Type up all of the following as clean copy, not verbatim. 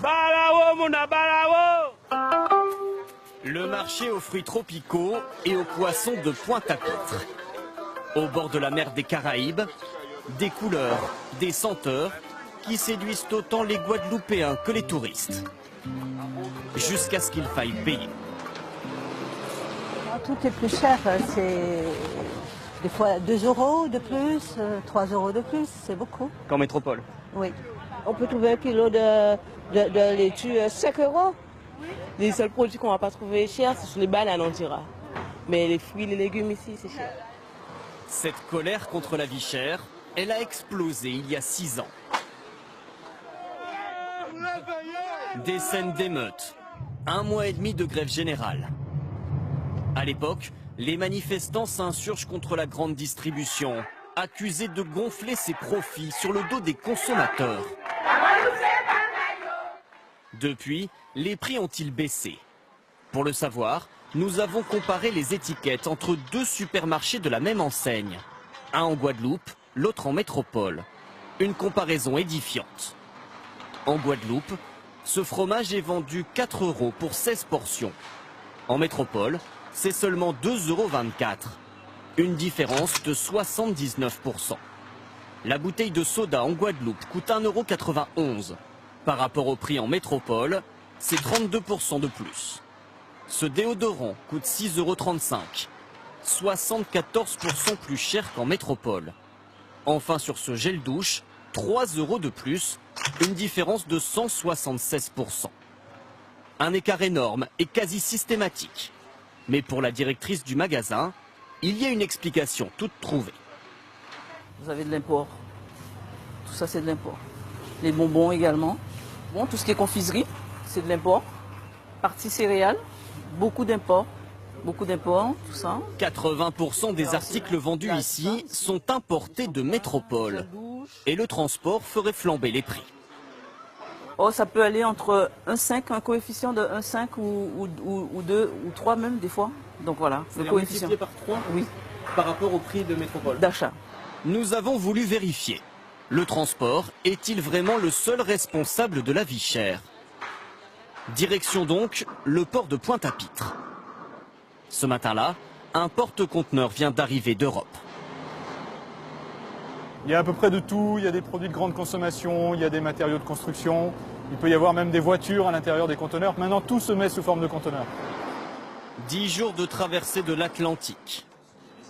Balawo, Mouna, balawo! Le marché aux fruits tropicaux et aux poissons de Pointe-à-Pitre. Au bord de la mer des Caraïbes, des couleurs, des senteurs qui séduisent autant les Guadeloupéens que les touristes. Jusqu'à ce qu'il faille payer. Tout est plus cher, c'est des fois 2 € de plus, 3 € de plus, c'est beaucoup. Qu'en métropole? Oui. On peut trouver un kilo de laitue à 5 €. Les seuls produits qu'on ne va pas trouver chers, ce sont les bananes, on dira. Mais les fruits et les légumes ici, c'est cher. Cette colère contre la vie chère, elle a explosé il y a 6 ans. Des scènes d'émeutes, 1 mois et demi de grève générale. À l'époque, les manifestants s'insurgent contre la grande distribution, accusés de gonfler ses profits sur le dos des consommateurs. Depuis, les prix ont-ils baissé? Pour le savoir, nous avons comparé les étiquettes entre 2 supermarchés de la même enseigne. Un en Guadeloupe, l'autre en métropole. Une comparaison édifiante. En Guadeloupe, ce fromage est vendu 4 € pour 16 portions. En métropole, c'est seulement 2,24 €. Une différence de 79%. La bouteille de soda en Guadeloupe coûte 1,91 €. Par rapport au prix en métropole, c'est 32% de plus. Ce déodorant coûte 6,35 €, 74% plus cher qu'en métropole. Enfin sur ce gel douche, 3 € de plus, une différence de 176%. Un écart énorme et quasi systématique. Mais pour la directrice du magasin, il y a une explication toute trouvée. Vous avez de l'import. Tout ça, c'est de l'import. Les bonbons également. Bon, tout ce qui est confiserie, c'est de l'import. Partie céréales, beaucoup d'import. Beaucoup d'import, tout ça. 80% des articles vendus ici sont importés de métropole. Et le transport ferait flamber les prix. Oh, ça peut aller entre 1,5, un coefficient de 1,5 ou 2 ou 3 même des fois. Donc voilà, le coefficient. Multiplié par 3 Oui. par rapport au prix de métropole. D'achat. Nous avons voulu vérifier. Le transport est-il vraiment le seul responsable de la vie chère? Direction donc le port de Pointe-à-Pitre. Ce matin-là, un porte-conteneur vient d'arriver d'Europe. Il y a à peu près de tout, il y a des produits de grande consommation, il y a des matériaux de construction, il peut y avoir même des voitures à l'intérieur des conteneurs. Maintenant, tout se met sous forme de conteneurs. 10 jours de traversée de l'Atlantique,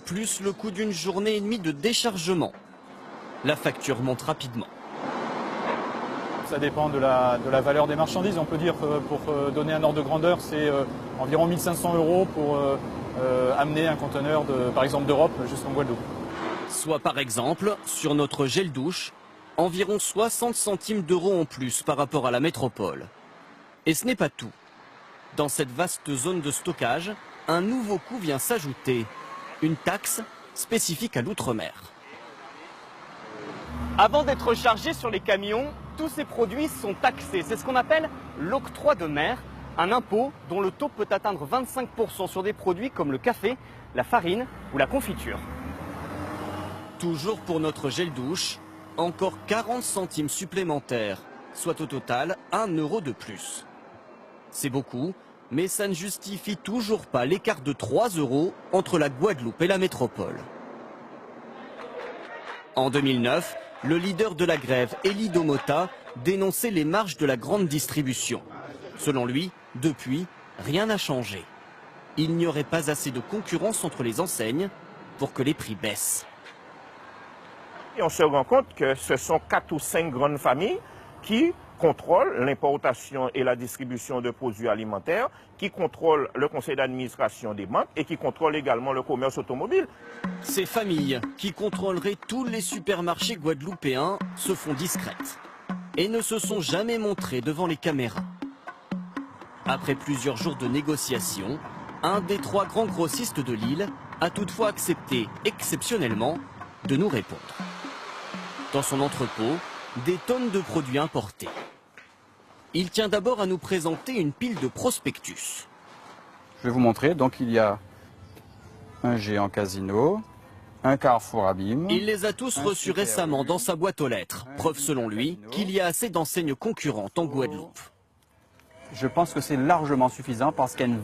plus le coût d'une journée et demie de déchargement. La facture monte rapidement. Ça dépend de la valeur des marchandises. On peut dire, pour donner un ordre de grandeur, c'est environ 1 500 € pour amener un conteneur, par exemple d'Europe jusqu'en Guadeloupe. Soit par exemple, sur notre gel douche, environ 60 centimes d'euros en plus par rapport à la métropole. Et ce n'est pas tout. Dans cette vaste zone de stockage, un nouveau coût vient s'ajouter. Une taxe spécifique à l'outre-mer. Avant d'être chargés sur les camions, tous ces produits sont taxés. C'est ce qu'on appelle l'octroi de mer, un impôt dont le taux peut atteindre 25% sur des produits comme le café, la farine ou la confiture. Toujours pour notre gel douche, encore 40 centimes supplémentaires, soit au total 1 € de plus. C'est beaucoup, mais ça ne justifie toujours pas l'écart de 3 € entre la Guadeloupe et la métropole. En 2009, le leader de la grève, Elie Domota, dénonçait les marges de la grande distribution. Selon lui, depuis, rien n'a changé. Il n'y aurait pas assez de concurrence entre les enseignes pour que les prix baissent. Et on se rend compte que ce sont 4 ou 5 grandes familles qui contrôlent l'importation et la distribution de produits alimentaires, qui contrôlent le conseil d'administration des banques et qui contrôlent également le commerce automobile. Ces familles, qui contrôleraient tous les supermarchés guadeloupéens, se font discrètes et ne se sont jamais montrées devant les caméras. Après plusieurs jours de négociations, un des 3 grands grossistes de l'île a toutefois accepté, exceptionnellement, de nous répondre. Dans son entrepôt, des tonnes de produits importés. Il tient d'abord à nous présenter une pile de prospectus. Je vais vous montrer, donc il y a un géant casino, un Carrefour Abîme. Il les a tous reçus récemment dans sa boîte aux lettres, preuve selon lui qu'il y a assez d'enseignes concurrentes en Guadeloupe. je pense que c'est largement suffisant parce qu'il y a une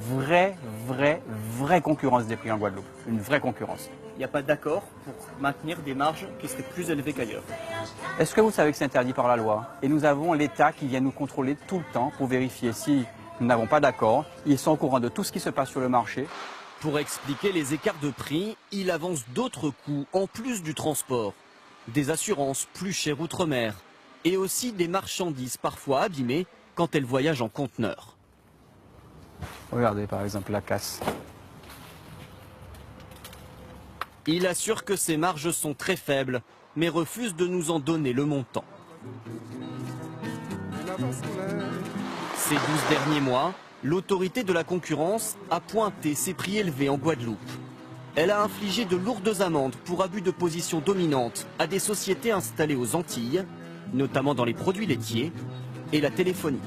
vraie concurrence des prix en Guadeloupe. Une vraie concurrence. Il n'y a pas d'accord pour maintenir des marges qui seraient plus élevées qu'ailleurs. Est-ce que vous savez que c'est interdit par la loi? Et nous avons l'État qui vient nous contrôler tout le temps pour vérifier si nous n'avons pas d'accord. Ils sont au courant de tout ce qui se passe sur le marché. Pour expliquer les écarts de prix, il avance d'autres coûts en plus du transport. Des assurances plus chères outre-mer et aussi des marchandises parfois abîmées quand elles voyagent en conteneur. Regardez par exemple la casse. Il assure que ses marges sont très faibles, mais refuse de nous en donner le montant. Ces 12 derniers mois, l'autorité de la concurrence a pointé ces prix élevés en Guadeloupe. Elle a infligé de lourdes amendes pour abus de position dominante à des sociétés installées aux Antilles, notamment dans les produits laitiers et la téléphonie.